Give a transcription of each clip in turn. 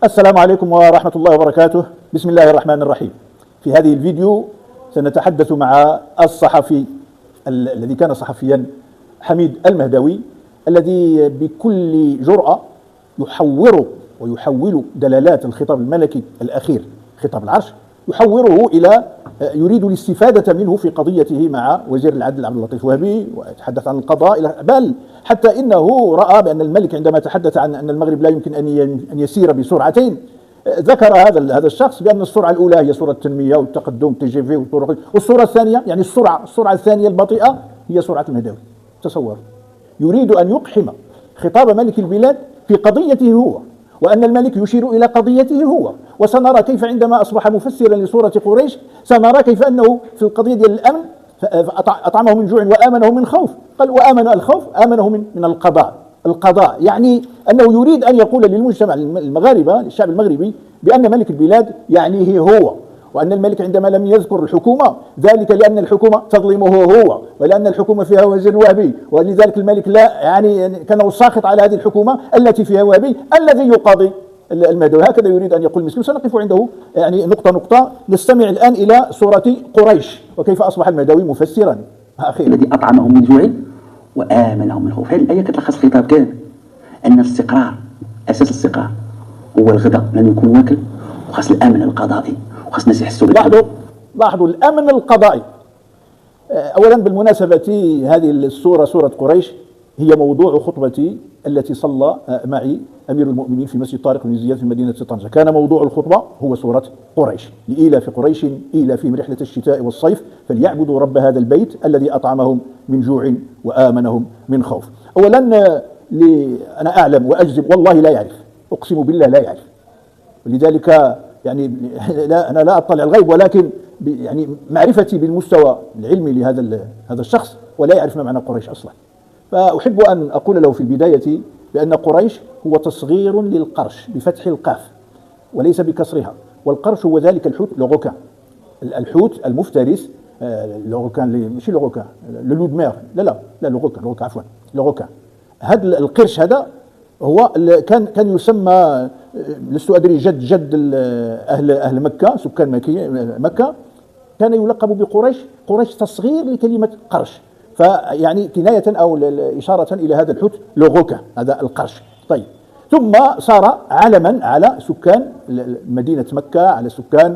السلام عليكم ورحمة الله وبركاته. بسم الله الرحمن الرحيم. في هذه الفيديو سنتحدث مع الصحفي الذي كان صحفيا حميد المهدوي، الذي بكل جرأة يحول دلالات الخطاب الملكي الأخير، خطاب العرش، يحوره إلى يريد الاستفادة منه في قضيته مع وزير العدل عبد اللطيف وهبي، ويتحدث عن القضاء، بل حتى إنه رأى بأن الملك عندما تحدث عن أن المغرب لا يمكن أن يسير بسرعتين، ذكر هذا الشخص بأن السرعة الأولى هي سرعة التنمية والتقدم TGV والطرق، والسرعة الثانية يعني السرعة الثانية البطيئة هي سرعة المهدوي. تصور، يريد أن يقحم خطاب ملك البلاد في قضيته هو، وأن الملك يشير إلى قضيته هو. وسنرى كيف عندما أصبح مفسرا لسورة قريش سنرى كيف أنه في القضية ديال الأمن أطعمه من جوع وآمنه من خوف، قال وآمن الخوف آمنه من القضاء، يعني أنه يريد أن يقول للمجتمع المغاربة، للشعب المغربي، بأن ملك البلاد يعنيه هو، وأن الملك عندما لم يذكر الحكومة ذلك لأن الحكومة تظلمه هو، ولأن الحكومة فيها وزير وهبي، ولذلك الملك لا يعني كان ساخط على هذه الحكومة التي فيها وهبي الذي يقاضي المهدوي. هكذا يريد أن يقول المسكين. سنقف عنده يعني نقطة. نستمع الآن إلى سورة قريش وكيف أصبح المهدوي مفسرا أخيرا. الذي أطعمهم من جوع وآمنهم من خوف. هذه الآية كتلخص الخطاب كامل، أن الاستقرار، أساس الاستقرار هو الغذاء، لن يكون واكل، وخاص الأمن القضائي، وخاص الناس يحسوا لاحظوا الأمن القضائي. أولا بالمناسبة هذه السورة، سورة قريش، هي موضوع خطبتي التي صلى معي أمير المؤمنين في مسجد طارق بن زياد في مدينة طنجة. كان موضوع الخطبة هو سورة قريش، لإيلاف قريش إيلافهم رحلة الشتاء والصيف فليعبدوا رب هذا البيت الذي أطعمهم من جوع وآمنهم من خوف. أولا أنا أعلم وأجزم والله لا يعرف، أقسم بالله لا يعرف، ولذلك يعني أنا لا أطلع الغيب، ولكن يعني معرفتي بالمستوى العلمي لهذا الشخص ولا يعرف ما معنى قريش أصلا. فأحب أن أقول له في البداية بأن قريش هو تصغير للقرش بفتح القاف وليس بكسرها، والقرش هو ذلك الحوت لوغوكان، الحوت المفترس لوغوكان، ماشي لوغوكان لولودمير، لا لوغوكان عفوا لوغوكان. هذا القرش هذا هو كان يسمى، لست أدري، جد أهل مكة، سكان مكة، كان يلقب بقريش. قريش تصغير لكلمة قرش، فيعني كناية أو إشارة إلى هذا الحوت لوغوكان، هذا القرش. طيب، ثم صار علما على سكان مدينة مكة، على سكان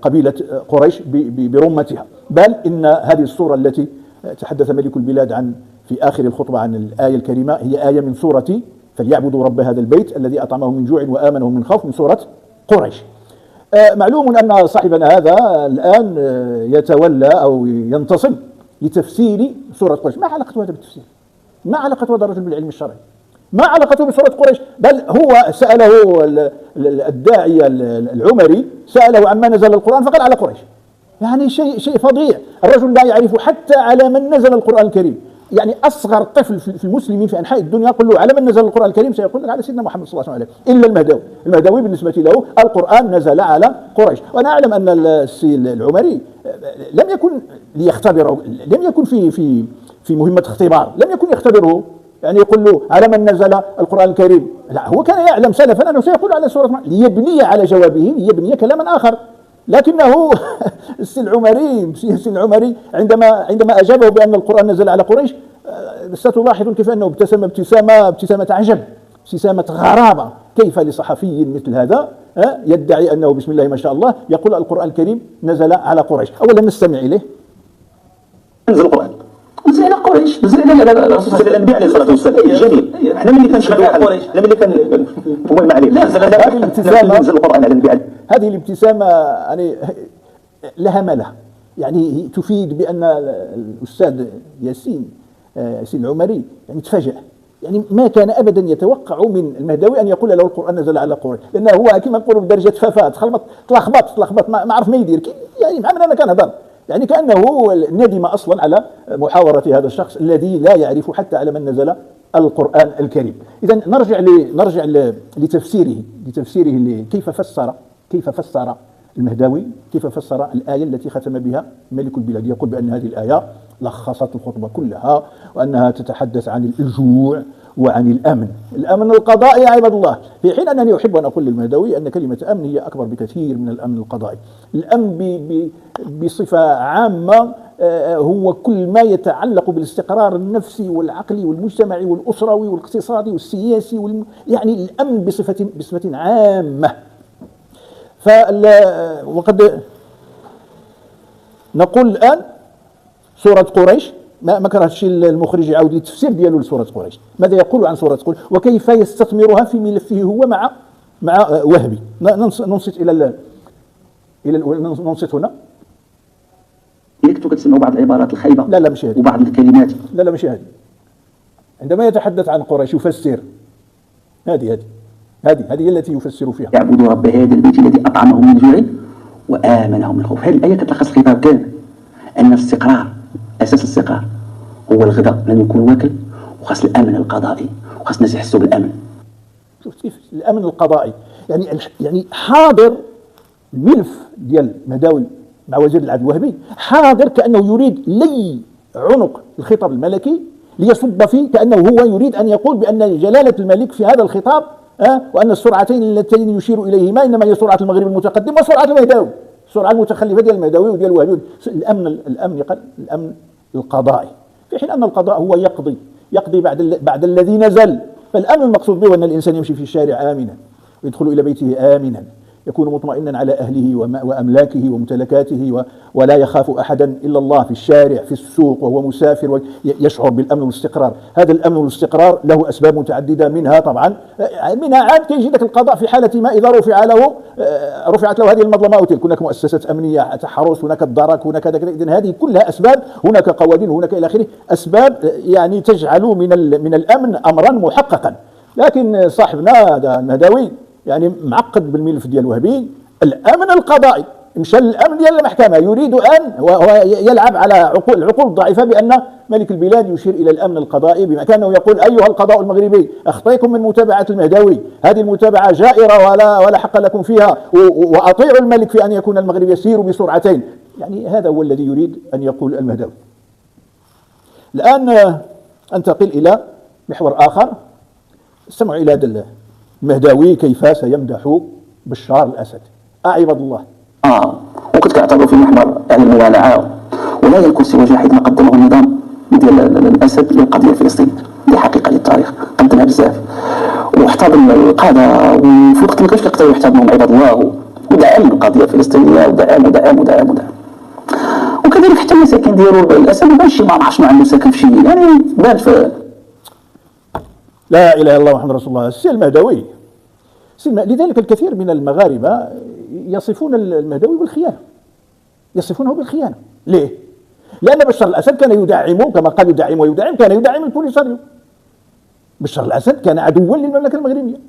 قبيلة قريش برمتها. بل إن هذه الصورة التي تحدث ملك البلاد عن في آخر الخطبة عن الآية الكريمة هي آية من سورة فليعبدوا رب هذا البيت الذي أطعمهم من جوع وآمنهم من خوف، من سورة قريش. معلوم أن صاحبنا هذا الآن يتولى أو ينتصب لتفسير سورة قريش. ما علاقة هذا بالتفسير؟ ما علاقة هذا الرجل بالعلم الشرعي؟ ما علاقته بسورة قريش؟ بل هو سأله الداعية العمري، سأله عما نزل القرآن فقال على قريش. يعني شيء فظيع، الرجل لا يعرف حتى على من نزل القرآن الكريم. يعني أصغر طفل في المسلمين في أنحاء الدنيا قل له على من نزل القرآن الكريم سيقول لك على سيدنا محمد صلى الله عليه وسلم، إلا المهدوي بالنسبة له القرآن نزل على قريش. وأنا أعلم أن السيد العمري لم يكن ليختبره، لم يكن في مهمة اختبار، لم يكن يختبره يعني يقول له على من نزل القرآن الكريم. لا، هو كان يعلم سلفا أنه سيقول على سورة ليبني على جوابه، ليبني كلاما آخر. لكنه السي العمري عندما أجابه بأن القرآن نزل على قريش، ستلاحظ كيف أنه ابتسم ابتسامة عجب، ابتسامة غرابة. كيف لصحفي مثل هذا يدعي أنه بسم الله ما شاء الله يقول القرآن الكريم نزل على قريش؟ أولا نستمع إليه. نزل القرآن، نزل على قريش، نزل على الرسول الأنبياء عليه الصلاة والسلام. جميل، احنا ملي كنشهدوا على قريش، احنا ملي كان المهم عليه هذه الابتسامة، نزل القرآن على الأنبياء. هذه الابتسامة يعني لها ملة، يعني تفيد بأن الأستاذ ياسين العمري يعني تفاجأ، يعني ما كان أبدا يتوقع من المهدوي أن يقول له القرآن نزل على قريش، لأنه هو كما نقولوا بدرجة فافات، تلخبط ما عرف ما يدير، يعني مع من أنا كان هضر، يعني كأنه ندم أصلا على محاورة هذا الشخص الذي لا يعرف حتى على من نزل القرآن الكريم. إذا نرجع لتفسيره كيف فسر المهدوي، كيف فسر الآية التي ختم بها ملك البلاد. يقول بأن هذه الآية لخصت الخطبة كلها، وأنها تتحدث عن الجوع وعن الأمن القضائي يا عباد الله، في حين أنني أحب أن أقول للمهدوي أن كلمة أمن هي أكبر بكثير من الأمن القضائي. الأمن بصفة عامة هو كل ما يتعلق بالاستقرار النفسي والعقلي والمجتمعي والأسروي والاقتصادي والسياسي يعني الأمن بصفة عامة. وقد نقول الآن سورة قريش، ما كرهتش المخرج يعاود التفسير ديالو لسورة قريش، ماذا يقول عن سورة قريش وكيف يستثمرها في ملفه هو مع وهبي. ننصت ننصت هنا. كنتو كتسمعوا بعض العبارات الخايبة لا ماشي هذه، وبعض الكلمات لا ماشي هذه. عندما يتحدث عن قريش يفسر، هذه هي التي يفسر فيها. يعبدوا رب هذا البيت الذي أطعمهم من جوع وآمنهم من خوف. هذه الآية كتلخص الخطاب كامل، أن الاستقرار، أساس الاستقرار هو الغذاء، لن يكون واكل، وخاص الأمن القضائي، وخاص الناس يحسوا بالأمن. شفت كيف الأمن القضائي يعني حاضر الملف ديال مهداوي مع وزير العدل الوهبي، حاضر كأنه يريد لي عنق الخطاب الملكي ليصب فيه، كأنه هو يريد أن يقول بأن جلالة الملك في هذا الخطاب وأن السرعتين اللتين يشير إليهما إنما هي سرعة المغرب المتقدم وسرعة المهداوي، السرعة المتخلفة ديال المهداوي وديال الوهبي. الأمن القضائي، في حين أن القضاء هو يقضي بعد الذي نزل. فالأمن المقصود به أن الإنسان يمشي في الشارع آمنا ويدخل إلى بيته آمنا، يكون مطمئنا على أهله وأملاكه وممتلكاته ولا يخاف أحدا إلا الله في الشارع في السوق وهو مسافر، ويشعر بالأمن والاستقرار. هذا الأمن والاستقرار له أسباب متعددة، منها طبعا عاد كيجي ذاك القضاء في حالة ما إذا رفعت له هذه المظلمة أو تلك. هناك مؤسسات أمنية تحرس، هناك الدرك، هناك كذا. إذن هذه كلها أسباب، هناك قوانين، هناك إلى آخره، أسباب يعني تجعل من الأمن أمرا محققا. لكن صاحبنا هذا المهداوي يعني معقد بالملف ديال الوهبي. الامن القضائي مشى للامن ديال المحكمه، يريد ان يلعب على العقول الضعيفه بان ملك البلاد يشير الى الامن القضائي بما كانه يقول ايها القضاء المغربي اخطيكم من متابعه المهداوي، هذه المتابعه جائره ولا حق لكم فيها، واطيعوا الملك في ان يكون المغرب يسير بسرعتين. يعني هذا هو الذي يريد ان يقول المهداوي. الان انتقل الى محور اخر. استمعوا الى هذا المهداوي كيف سيمدح بشار الأسد. عباد الله، وكنت كأعتبر في محور يعني الموالعة، ولا يكون سوى جاحد ما قدمه النظام ديال الأسد للقضية الفلسطينية. دي حقيقة للتاريخ قدمها بزاف، واحتضن القادة، وفي وقت ما كانش كيقدروا يحتضنهم عباد الله، ودعم القضية الفلسطينية ودعم. وكذلك حتى المساكن ديالو الأسد ما بانش ما عرفش عنده ساكن في شي، يعني بان في لا إله إلا الله محمد رسول الله. السي المهداوي، لذلك الكثير من المغاربة يصفون المهداوي بالخيانة، يصفونه بالخيانة. ليه؟ لأن بشار الأسد كان يدعم، كما قال يدعم، كان يدعم البوليساريو. بشار الأسد كان عدوا للمملكة المغربية،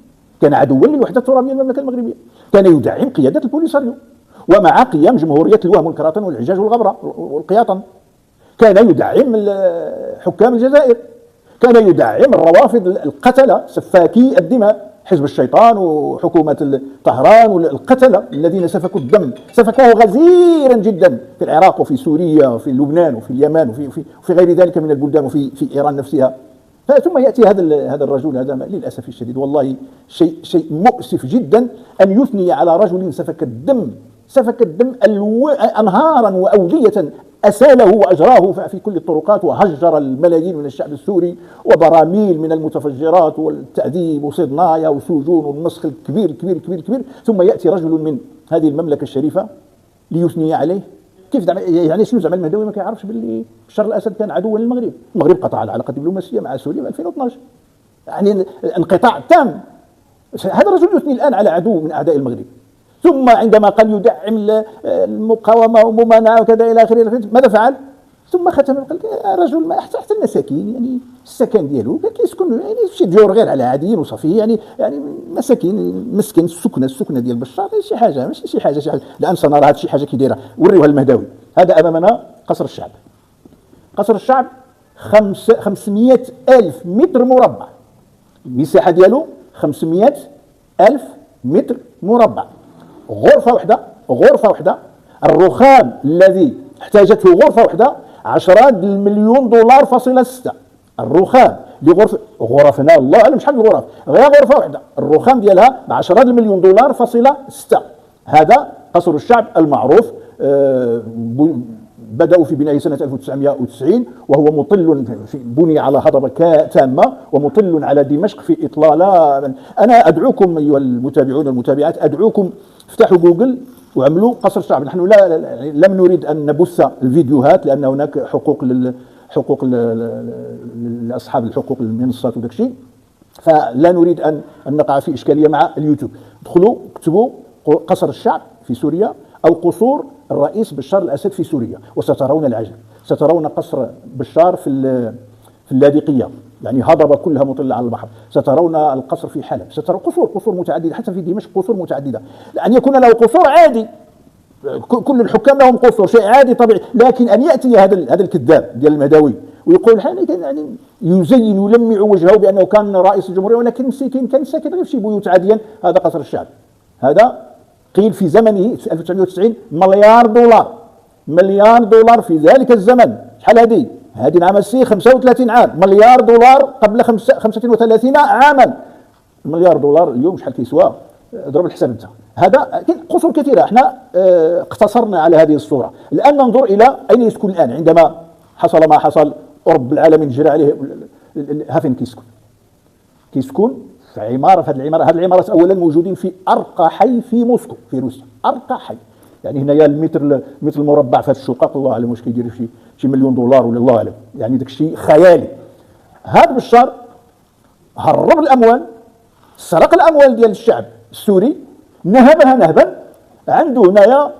كان عدوا للوحدة الترابية للمملكة المغربية، كان يدعم قيادة البوليساريو ومع قيام جمهورية الوهم والكراطن والعجاج والغبرة والقياطن، كان يدعم حكام الجزائر، كان يدعم الروافض القتلة سفاكي الدماء، حزب الشيطان وحكومة طهران والقتلة الذين سفكوا الدم، سفكوه غزيرا جدا في العراق وفي سوريا وفي لبنان وفي اليمن وفي غير ذلك من البلدان وفي إيران نفسها. ثم يأتي هذا الرجل، هذا للأسف الشديد والله شيء مؤسف جدا أن يثني على رجل سفك الدم أنهارا وأودية أساله وأجراه في كل الطرقات، وهجر الملايين من الشعب السوري، وبراميل من المتفجرات والتعذيب وصدنايا وسجون والمسخ الكبير كبير كبير كبير. ثم يأتي رجل من هذه المملكة الشريفة ليثني عليه. كيف يعني شنو زعما المهداوي ما كيعرفش باللي بشار الأسد كان عدوا للمغرب؟ المغرب قطع العلاقة الدبلوماسية مع سوريا في 2012، يعني انقطاع تام. هذا الرجل يثني الآن على عدو من أعداء المغرب، ثم عندما قال يدعم المقاومة وممانعة وكذا إلى آخره، ماذا فعل؟ ثم ختم قال الرجل ما حتى المساكين، يعني السكن ديالو كان كيسكن يعني شي ديور غير على عاديين وصافي، يعني مساكين مسكن السكنه ديال بشار شي حاجه ماشي شي حاجه. الان سنرى هذه شي حاجه كي دايره. وريوها المهداوي. هذا امامنا قصر الشعب 500 ألف متر مربع، المساحه ديالو 500 ألف متر مربع، غرفه واحده. الرخام الذي احتاجته غرفة واحدة 10 مليون دولار فاصلة 6. الرخام دي غرفنا الله اعلم شحال الغرف، غير غرفه واحده الرخام ديالها ب 10 مليون دولار فاصله 6. هذا قصر الشعب المعروف، بدأوا في بنائه سنة 1990 وهو مطل بني على هضبة تامة ومطل على دمشق في إطلالة. أنا أدعوكم أيها المتابعون والمتابعات، أدعوكم افتحوا جوجل وعملوا قصر الشعب. نحن لم نريد أن نبث الفيديوهات لأن هناك حقوق لأصحاب الحقوق المنصات وداك الشيء، فلا نريد أن نقع في إشكالية مع اليوتيوب. ادخلوا اكتبوا قصر الشعب في سوريا أو قصور الرئيس بشار الأسد في سوريا وسترون العجب. سترون قصر بشار في اللاذقية، يعني هضبة كلها مطلة على البحر. سترون القصر في حلب، سترون قصور متعددة، حتى في دمشق قصور متعددة. أن يكون له قصور عادي، كل الحكام لهم قصور، شيء عادي طبيعي، لكن أن يأتي هذا الكذاب ديال المهداوي ويقول يعني يزين يلمع وجهه بأنه كان رئيس الجمهورية ولكن مسكين كان ساكن غير في شي بيوت عاديا. هذا قصر الشعب، هذا قيل في زمنه 1990 مليار دولار في ذلك الزمن. شحال هذه نعم السي 35 عام، مليار دولار قبل 35 عاما. المليار دولار اليوم شحال كيسوى؟ اضرب الحساب انت. هذا قصور كثيرة. احنا اقتصرنا على هذه الصورة. الآن ننظر إلى أين يسكن الآن عندما حصل ما حصل ورب العالمين جرى عليه. ها فين كيسكن في عمارة. في هذه العمارات أولا موجودين في أرقى حي في موسكو في روسيا، أرقى حي. يعني هنايا المتر المربع في هذا الشقق الله أعلم واش كيدير شي مليون دولار ولا الله أعلم، يعني داك الشيء خيالي. هذا بشار هرب الأموال، سرق الأموال ديال الشعب السوري، نهبا. عنده هنايا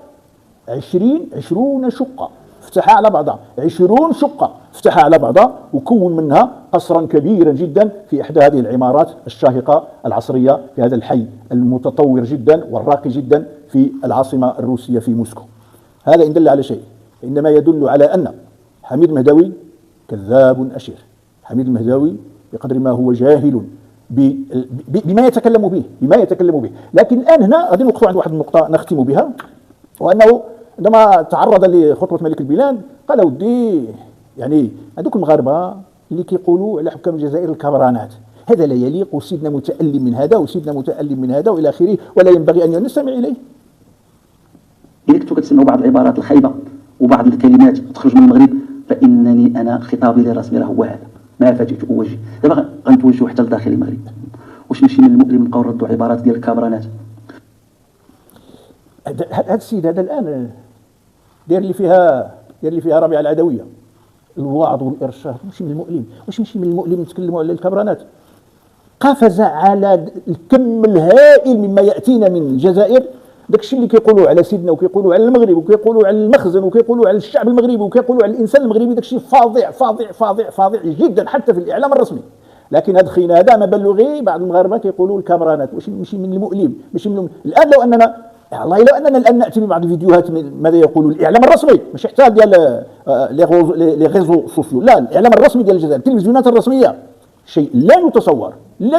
20 شقة فتحها على بعضها، 20 شقة فتحها على بعضها وكون منها قصرا كبيرا جدا في إحدى هذه العمارات الشاهقة العصرية في هذا الحي المتطور جدا والراقي جدا في العاصمة الروسية في موسكو. هذا إن دل على شيء إنما يدل على أن حميد المهداوي كذاب أشير. حميد المهداوي بقدر ما هو جاهل بما يتكلم به. لكن الآن هنا غادي نوقفوا عند واحد النقطة نختم بها، وأنه عندما تعرض لخطبة ملك البلاد قال ودي يعني هذوك المغاربة اللي كيقولوا على حكام الجزائر الكبرانات، هذا لا يليق، وسيدنا متألم من هذا وسيدنا متألم من هذا وإلى آخره، ولا ينبغي أن نستمع إليه. إذا كنتوا كتسمعوا بعض العبارات الخايبة وبعض الكلمات تخرج من المغرب، فإنني أنا خطابي للرسمي راه هو هذا، ما فاتت أوجه. دابا غنتوجهوا حتى لداخل المغرب. واش ماشي من المؤلم نبقاو نردوا عبارات ديال الكبرانات؟ هذا السيد هذا الآن داير اللي فيها ربيعة العدوية، الوعظ والإرشاد. واش ماشي من المؤلم نتكلموا على الكبرانات؟ قفز على الكم الهائل مما يأتينا من الجزائر. داكشي اللي كيقولوا على سيدنا وكيقولوا على المغرب وكيقولوا على المخزن وكيقولوا على الشعب المغربي وكيقولوا على الإنسان المغربي، داكشي فاظع جدا حتى في الإعلام الرسمي. لكن هذا خينا هذا ما بلغي بعض المغاربه كيقولوا الكامرانات. واش ماشي من المؤلم؟ ماشي من الان لو اننا والله لو اننا الان ناتي ببعض الفيديوهات ماذا يقول الاعلام الرسمي، ماشي حتى ديال لي ريزو سوسيو، لا الاعلام الرسمي ديال الجزائر، التلفزيونات الرسميه، شيء لا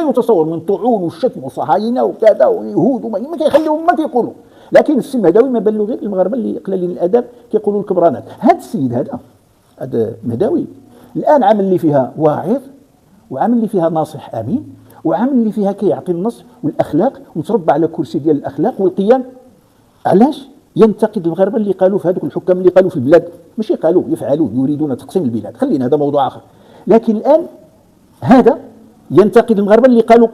يتصور من طعون والشتم وصهاينه وكذا ويهود وما كيخليهم ما كيقولوا. لكن السي المهداوي ما بان له غير المغاربه اللي قلالين الادب كيقولوا الكبرانات. هذا السيد هذا المهداوي الان عامل لي فيها واعظ، وعامل لي فيها ناصح امين، وعامل لي فيها كيعطي النص والاخلاق ومتربى على كرسي ديال الاخلاق والقيم. علاش ينتقد المغاربه اللي قالوا في هذوك الحكام اللي قالوا في البلاد؟ ماشي قالوا، يفعلون، يريدون تقسيم البلاد، خلينا هذا موضوع اخر. لكن الان هذا ينتقد المغاربه اللي قالوا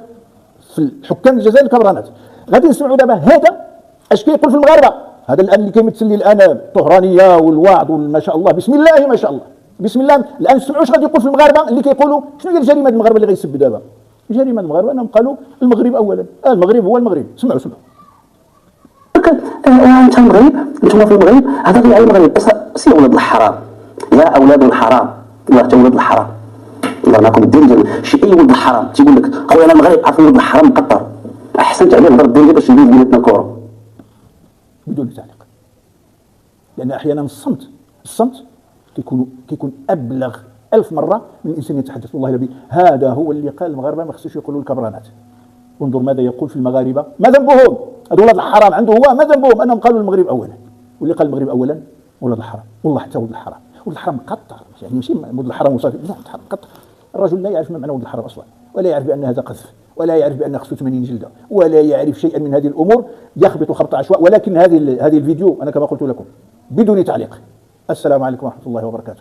في الحكام الجزائر الكبرانات. غادي نسمعوا دابا هذا اش كيقول في المغاربه. هذا الان اللي كيمثل لي الان الطهرانيه والوعظ ما شاء الله، بسم الله ما شاء الله، بسم الله. الان نسمعوا اش غادي يقول في المغاربه اللي كيقولوا شنو هي الجريمه المغاربه اللي غيسب دابا. جريمه المغاربه انهم قالوا المغرب اولا، المغرب هو المغرب. سمعوا انت المغرب، انتم في المغرب، هذا غير المغرب. سي ولاد الحرام، يا اولاد الحرام، والله حتى ولاد الحرام، الله معكم الدين ديال شي اي ولد الحرام تيقول لك خويا انا المغرب، عارف ولد الحرام مقطر، احسنت عليه هضر الدين باش ندير بيناتنا كورو بدون تعليق. لان احيانا الصمت كيكون ابلغ 1000 مره من الانسان يتحدث. والله الذي هذا هو اللي قال المغاربه ما خصوش يقولوا الكبرانات. انظر ماذا يقول في المغاربه، ما ذنبهم؟ هذو ولاد الحرام عنده هو، ما ذنبهم انهم قالوا المغرب اولا؟ واللي قال المغرب اولا ولاد الحرام. والله حتى ولد الحرام، ولد الحرام مقطر، يعني ماشي ولد الحرام وصافي، لا، الحرام مقطر. الرجل لا يعرف ما معنى ولد الحرام اصلا، ولا يعرف بان هذا قذف، ولا يعرف بان خصو 80 جلده، ولا يعرف شيئا من هذه الامور، يخبط خبط عشواء. ولكن هذه الفيديو انا كما قلت لكم بدون تعليق. السلام عليكم ورحمه الله وبركاته.